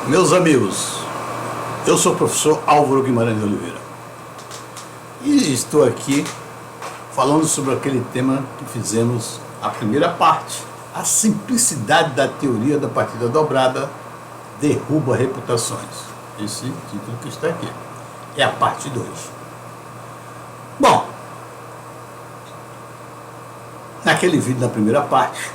Meus amigos, eu sou o professor Álvaro Guimarães de Oliveira e estou aqui falando sobre aquele tema que fizemos a primeira parte. A simplicidade da teoria da partida dobrada derruba reputações. Esse título que está aqui é a parte 2. Bom, naquele vídeo, na primeira parte,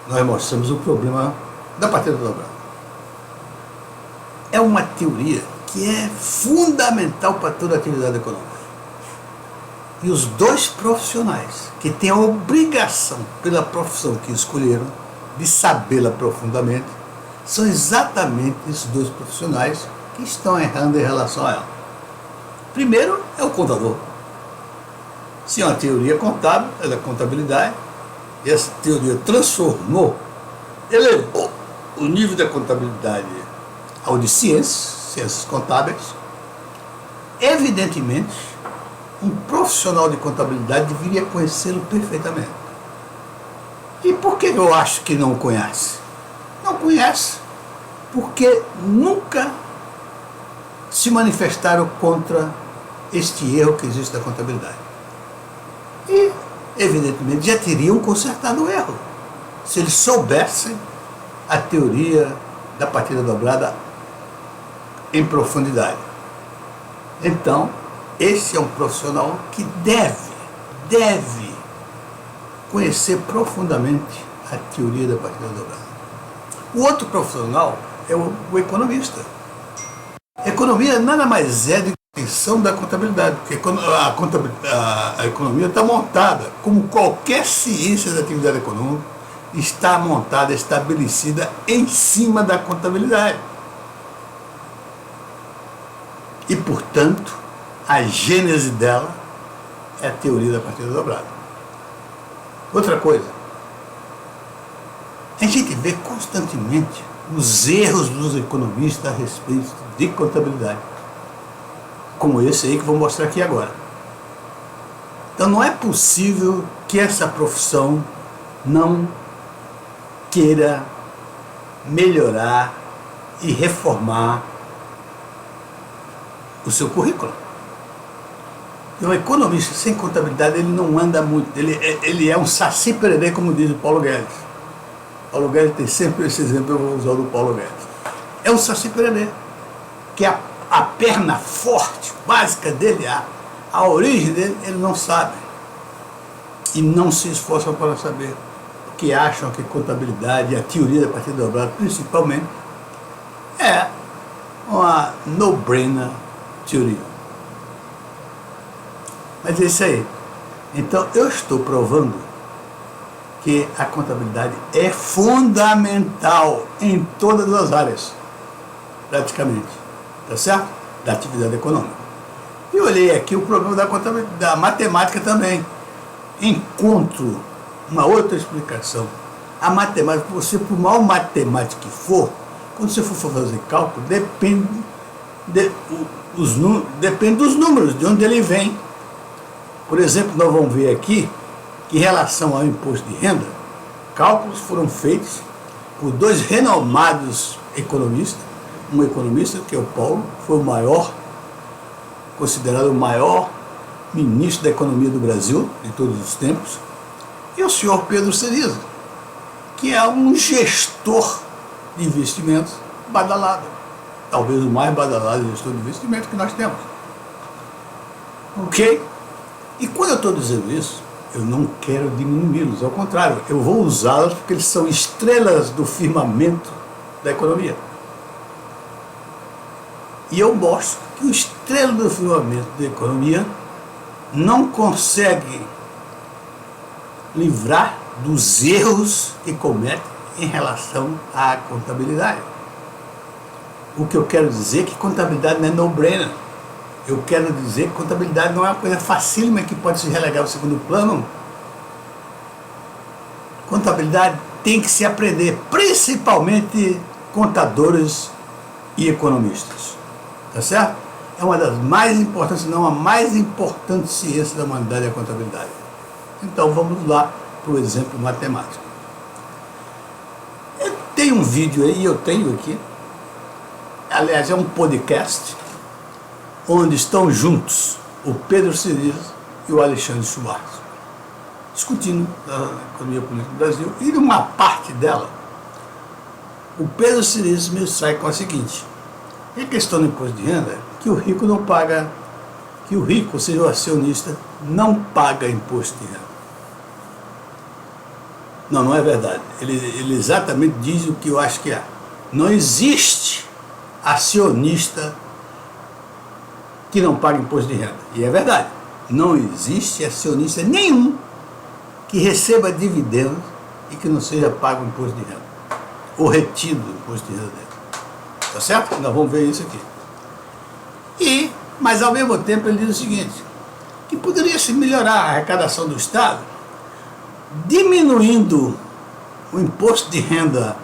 nós mostramos o problema da partida dobrada. É uma teoria que é fundamental para toda a atividade econômica. E os dois profissionais que têm a obrigação, pela profissão que escolheram, de sabê-la profundamente, são exatamente esses dois profissionais que estão errando em relação a ela. Primeiro é o contador. Se é uma teoria contábil, ela é contabilidade, e essa teoria transformou, elevou o nível da contabilidade ao de ciências contábeis. Evidentemente, um profissional de contabilidade deveria conhecê-lo perfeitamente. E por que eu acho que não conhece? Não conhece porque nunca se manifestaram contra este erro que existe na contabilidade. E, evidentemente, já teriam consertado o erro se eles soubessem a teoria da partida dobrada em profundidade. Então, esse é um profissional que deve conhecer profundamente a teoria da partida dobrada. O outro profissional é o economista. Economia nada mais é do que a extensão da contabilidade, porque a economia está montada, como qualquer ciência da atividade econômica, está montada, estabelecida em cima da contabilidade. E, portanto, a gênese dela é a teoria da partida dobrada. Outra coisa, a gente vê constantemente os erros dos economistas a respeito de contabilidade, como esse aí que vou mostrar aqui agora. Então não é possível que essa profissão não queira melhorar e reformar o seu currículo. E um economista sem contabilidade, ele não anda muito, ele é um saci-pererê, como diz o Paulo Guedes. Paulo Guedes tem sempre esse exemplo, eu vou usar o do Paulo Guedes. É um saci-pererê, que a perna forte, básica dele, a origem dele, ele não sabe. E não se esforçam para saber. Porque acham que contabilidade, a teoria da partida dobrada, principalmente, é uma no-brainer teoria. Mas é isso aí. Então, eu estou provando que a contabilidade é fundamental em todas as áreas, praticamente, tá certo? Da atividade econômica. E olhei aqui o problema da contabilidade, da matemática também. Encontro uma outra explicação. A matemática, você, por mal matemático que for, quando você for fazer cálculo, depende dos números, de onde ele vem. Por exemplo, nós vamos ver aqui que, em relação ao imposto de renda, cálculos foram feitos por dois renomados economistas. Um economista, que é o Paulo, foi o maior, considerado o maior ministro da economia do Brasil, de todos os tempos, e o senhor Pedro Ceriza, que é um gestor de investimentos badalado. Talvez o mais badalado gestor de investimento que nós temos. Ok? E quando eu estou dizendo isso, eu não quero diminuí-los, ao contrário, eu vou usá-los porque eles são estrelas do firmamento da economia. E eu mostro que o estrela do firmamento da economia não consegue livrar dos erros que comete em relação à contabilidade. O que eu quero dizer é que contabilidade não é no-brainer. Eu quero dizer que contabilidade não é uma coisa facílima que pode se relegar ao segundo plano. Contabilidade tem que se aprender, principalmente contadores e economistas. Tá certo? É uma das mais importantes, se não a mais importante ciência da humanidade, é a contabilidade. Então vamos lá para o exemplo matemático. Tem um vídeo aí, eu tenho aqui, aliás, é um podcast onde estão juntos o Pedro Cerezo e o Alexandre Schwartz, discutindo a economia política do Brasil. E numa parte dela, o Pedro Cerezo me sai com a seguinte: a questão do imposto de renda, que o rico não paga, que o rico, ou seja, o acionista, não paga imposto de renda. Não, não é verdade. Ele exatamente diz o que eu acho que é. Não existe acionista que não paga imposto de renda. E é verdade. Não existe acionista nenhum que receba dividendos e que não seja pago imposto de renda. Ou retido o imposto de renda dele. Tá certo? Nós vamos ver isso aqui. Mas ao mesmo tempo ele diz o seguinte, que poderia se melhorar a arrecadação do Estado diminuindo o imposto de renda.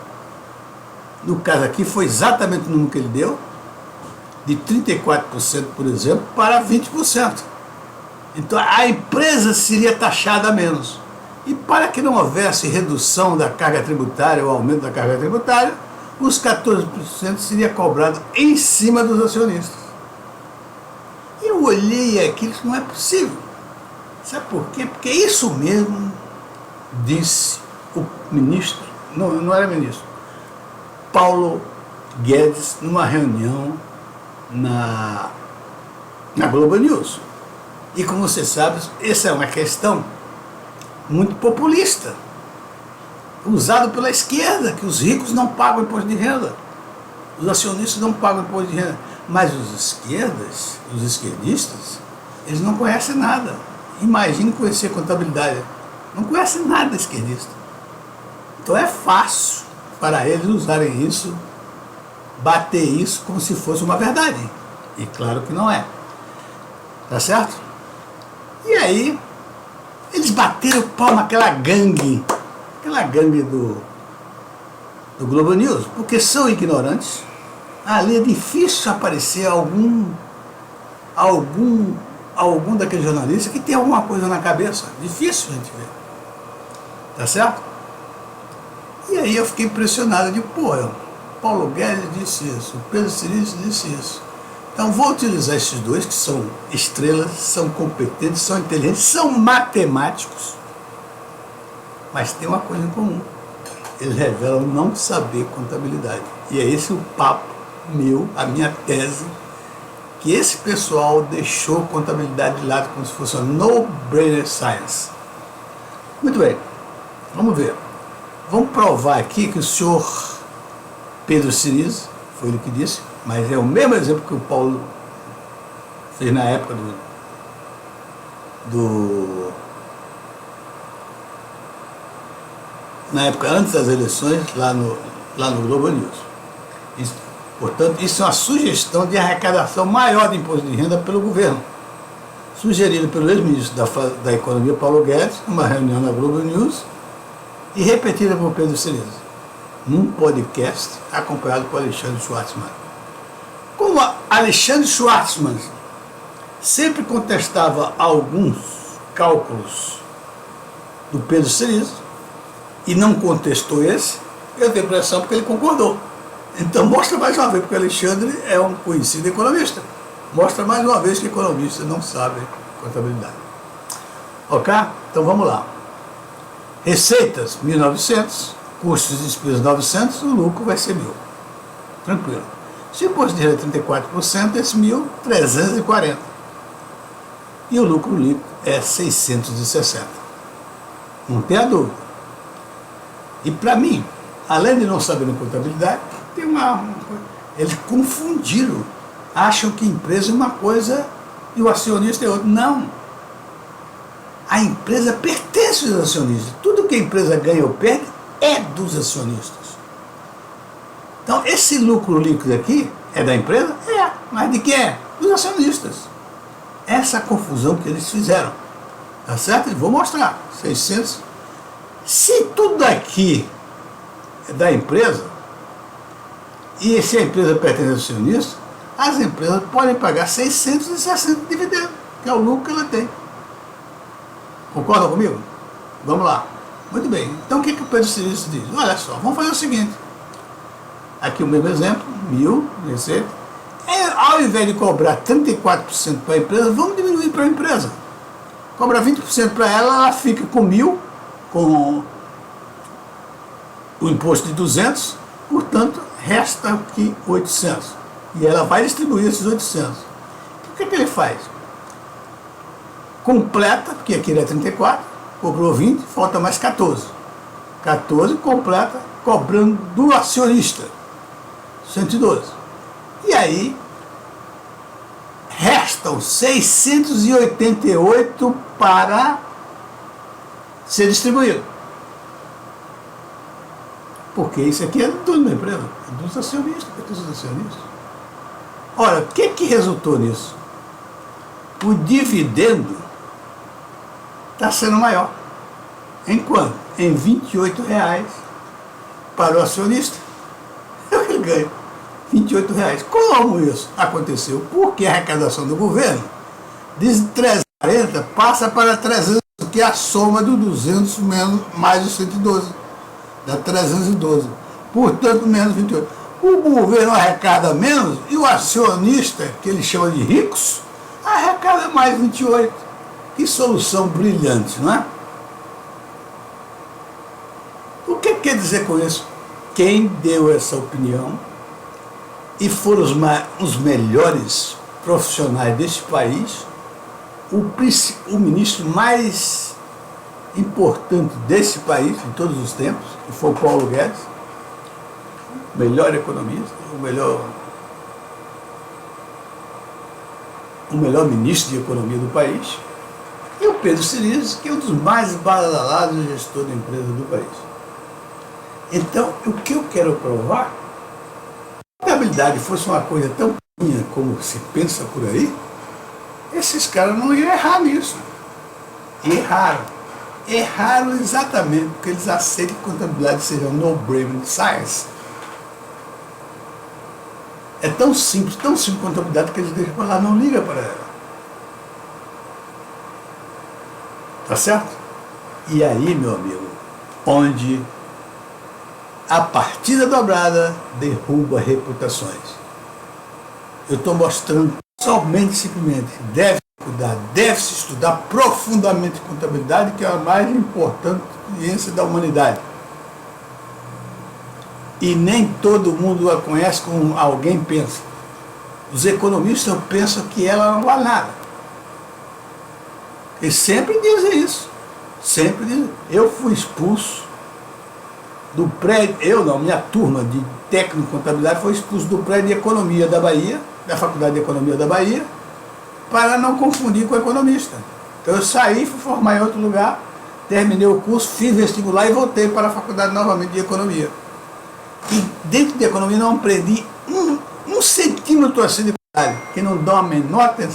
No caso aqui foi exatamente o número que ele deu, de 34%, por exemplo, para 20%. Então a empresa seria taxada menos. E para que não houvesse redução da carga tributária ou aumento da carga tributária, os 14% seria cobrado em cima dos acionistas. Eu olhei aquilo, isso não é possível. Sabe por quê? Porque isso mesmo disse o ministro, não era ministro, Paulo Guedes, numa reunião na Globo News. E como você sabe, essa é uma questão muito populista, usado pela esquerda, que os ricos não pagam imposto de renda, os acionistas não pagam imposto de renda. Mas os esquerdistas, eles não conhecem nada. Imagine conhecer contabilidade. Não conhecem nada esquerdista. Então é fácil para eles usarem isso, bater isso como se fosse uma verdade. E claro que não é. Tá certo? E aí, eles bateram palma aquela gangue do Globo News, porque são ignorantes. Ali é difícil aparecer algum daqueles jornalistas que tem alguma coisa na cabeça. Difícil a gente ver. Tá certo? E aí eu fiquei impressionado de, Paulo Guedes disse isso, o Pedro Cerezo disse isso. Então vou utilizar esses dois que são estrelas, são competentes, são inteligentes, são matemáticos, mas tem uma coisa em comum. Eles revelam não saber contabilidade. E é esse o papo meu, a minha tese, que esse pessoal deixou contabilidade de lado como se fosse uma no-brainer science. Muito bem, vamos ver. Vamos provar aqui que o senhor Pedro Cerezo, foi ele que disse, mas é o mesmo exemplo que o Paulo fez na época na época antes das eleições, lá no Globo News. Portanto, isso é uma sugestão de arrecadação maior de imposto de renda pelo governo, sugerido pelo ex-ministro da Economia, Paulo Guedes, numa reunião na Globo News, e repetida por Pedro Cerezo, num podcast acompanhado por Alexandre Schwartzman. Como Alexandre Schwartzman sempre contestava alguns cálculos do Pedro Cerezo, e não contestou esse, eu tenho a impressão porque ele concordou. Então mostra mais uma vez, porque o Alexandre é um conhecido economista. Mostra mais uma vez que economistas não sabem contabilidade. Ok? Então vamos lá. Receitas, 1.900, custos e despesas 900, o lucro vai ser 1.000. Tranquilo. Se o imposto de renda é 34%, esse 1.340. E o lucro líquido é 660. Não tem a dúvida. E para mim, além de não saberem contabilidade, tem eles confundiram. Acham que empresa é uma coisa e o acionista é outra. Não. A empresa pertence aos acionistas. Tudo que a empresa ganha ou perde é dos acionistas. Então, esse lucro líquido aqui é da empresa? É. Mas de quem é? Dos acionistas. Essa confusão que eles fizeram. Tá certo? Eu vou mostrar. 600. Se tudo aqui é da empresa, e se a empresa pertence ao acionista, as empresas podem pagar 660 de dividendos, que é o lucro que ela tem. Concordam comigo? Vamos lá. Muito bem. Então o que o Pedro Cerezo diz? Olha só, vamos fazer o seguinte. Aqui o mesmo exemplo, 1.000 receita. Ao invés de cobrar 34% para a empresa, vamos diminuir para a empresa. Cobra 20% para ela, ela fica com 1.000, com o imposto de 200, portanto, resta aqui 800. E ela vai distribuir esses 800. O que ele faz? Completa, porque aqui ele é 34, cobrou 20, falta mais 14. 14 completa, cobrando do acionista, 112. E aí, restam 688 para ser distribuído. Porque isso aqui é do dono da empresa, é dos acionistas, dos acionistas. Ora, o que resultou nisso? O dividendo está sendo maior. Em quanto? Em R$28 para o acionista. Ele ganha R$28. Como isso aconteceu? Porque a arrecadação do governo de 340 passa para 300, que é a soma do 200 menos mais o 112. Dá 312. Portanto, menos 28. O governo arrecada menos e o acionista, que ele chama de ricos, arrecada mais 28. Que solução brilhante, não é? O que quer dizer com isso? Quem deu essa opinião e foram os melhores profissionais deste país, o ministro mais importante desse país, em todos os tempos, que foi o Paulo Guedes, o melhor economista, o melhor ministro de economia do país, e o Pedro Ciriz, que é um dos mais badalados gestores de empresa do país. Então, o que eu quero provar, se a contabilidade fosse uma coisa tão pequena como se pensa por aí, esses caras não iam errar nisso. Erraram. Erraram exatamente porque eles aceitam que contabilidade seja um no-brainer science. É tão simples contabilidade que eles deixam para lá, não liga para ela. Tá certo? E aí, meu amigo, onde a partida dobrada derruba reputações. Eu estou mostrando simplesmente, deve cuidar, deve-se estudar profundamente contabilidade, que é a mais importante ciência da humanidade. E nem todo mundo a conhece como alguém pensa. Os economistas pensam que ela não vale nada. Eles sempre dizem isso. Sempre dizem. Eu fui expulso do prédio, minha turma de técnico de contabilidade foi expulso do prédio de economia da Bahia, da Faculdade de Economia da Bahia, para não confundir com economista. Então eu saí, fui formar em outro lugar, terminei o curso, fiz vestibular e voltei para a Faculdade novamente de Economia. E dentro de economia não aprendi um centímetro assim de qualidade, que não dão a menor atenção.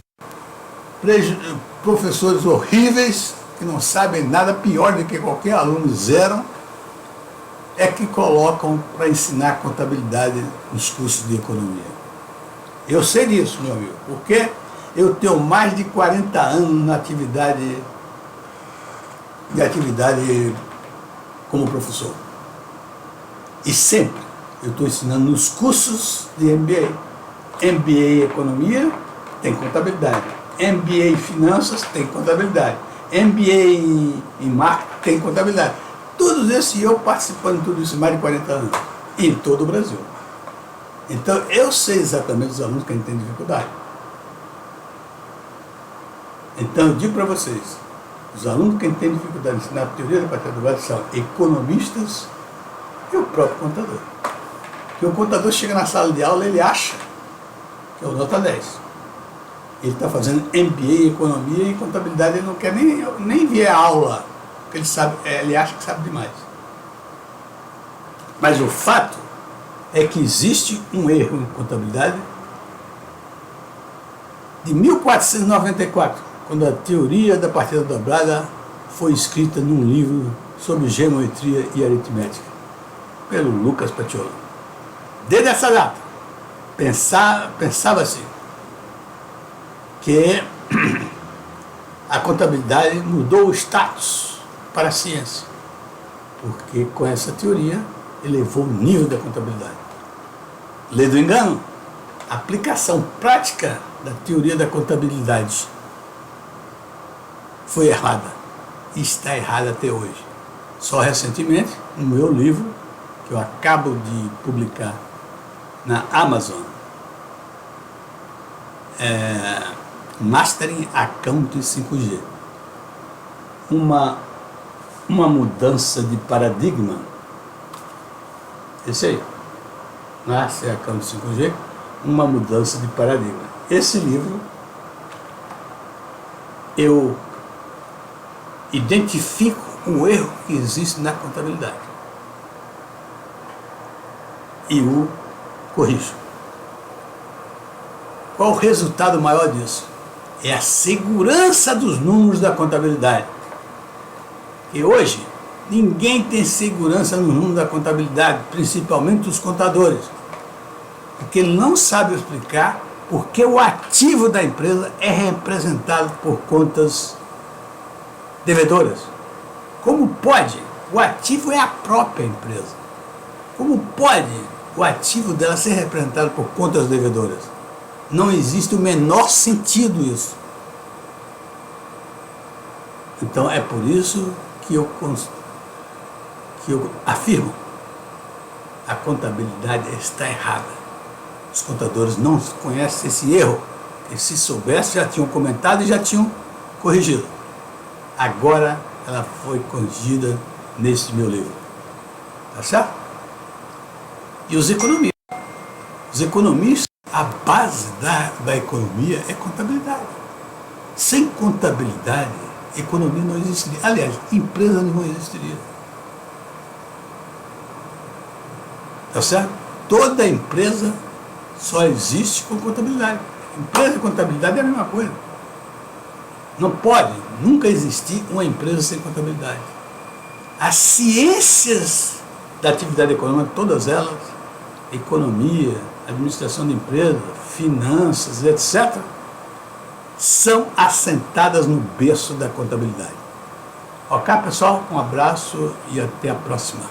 Professores horríveis, que não sabem nada, pior do que qualquer aluno zero, é que colocam para ensinar contabilidade nos cursos de economia. Eu sei disso, meu amigo, porque eu tenho mais de 40 anos na atividade como professor. E sempre eu estou ensinando nos cursos de MBA. MBA Economia tem contabilidade. MBA em Finanças tem contabilidade. MBA em Marketing tem contabilidade. Todos esses, eu participando de tudo isso, mais de 40 anos, em todo o Brasil. Então, eu sei exatamente os alunos que têm dificuldade. Então, eu digo para vocês, os alunos que têm dificuldade de ensinar a teoria da contabilidade são economistas e o próprio contador. Porque o contador chega na sala de aula, ele acha que é o nota 10. Ele está fazendo MBA em Economia e Contabilidade, ele não quer nem ver a aula. Ele acha que sabe demais. Mas o fato é que existe um erro em contabilidade de 1494, quando a teoria da partida dobrada foi escrita num livro sobre geometria e aritmética, pelo Lucas Paciolo. Desde essa data, pensava-se que a contabilidade mudou o status para a ciência, porque com essa teoria elevou o nível da contabilidade. lei do engano, a aplicação prática da teoria da contabilidade foi errada e está errada até hoje. Só recentemente, no meu livro, que eu acabo de publicar na Amazon, Mastering Accounting 5G, uma mudança de paradigma, esse aí, Mastering Accounting 5G, uma mudança de paradigma. Esse livro eu identifico o erro que existe na contabilidade e o corrijo. Qual o resultado maior disso? É a segurança dos números da contabilidade. E hoje, ninguém tem segurança nos números da contabilidade, principalmente os contadores, porque ele não sabe explicar porque o ativo da empresa é representado por contas devedoras. Como pode? O ativo é a própria empresa. Como pode o ativo dela ser representado por contas devedoras? Não existe o menor sentido isso. Então é por isso que eu afirmo: a contabilidade está errada. Os contadores não conhecem esse erro, e se soubessem já tinham comentado e já tinham corrigido. Agora ela foi corrigida nesse meu livro. Tá certo? E os economistas? Os economistas, a base da economia é contabilidade. Sem contabilidade, economia não existiria. Aliás, empresa não existiria. Tá certo? Toda empresa só existe com contabilidade. Empresa e contabilidade é a mesma coisa. Não pode nunca existir uma empresa sem contabilidade. As ciências da atividade econômica, todas elas, economia, administração de empresa, finanças, etc., são assentadas no berço da contabilidade. Ok, pessoal? Um abraço e até a próxima.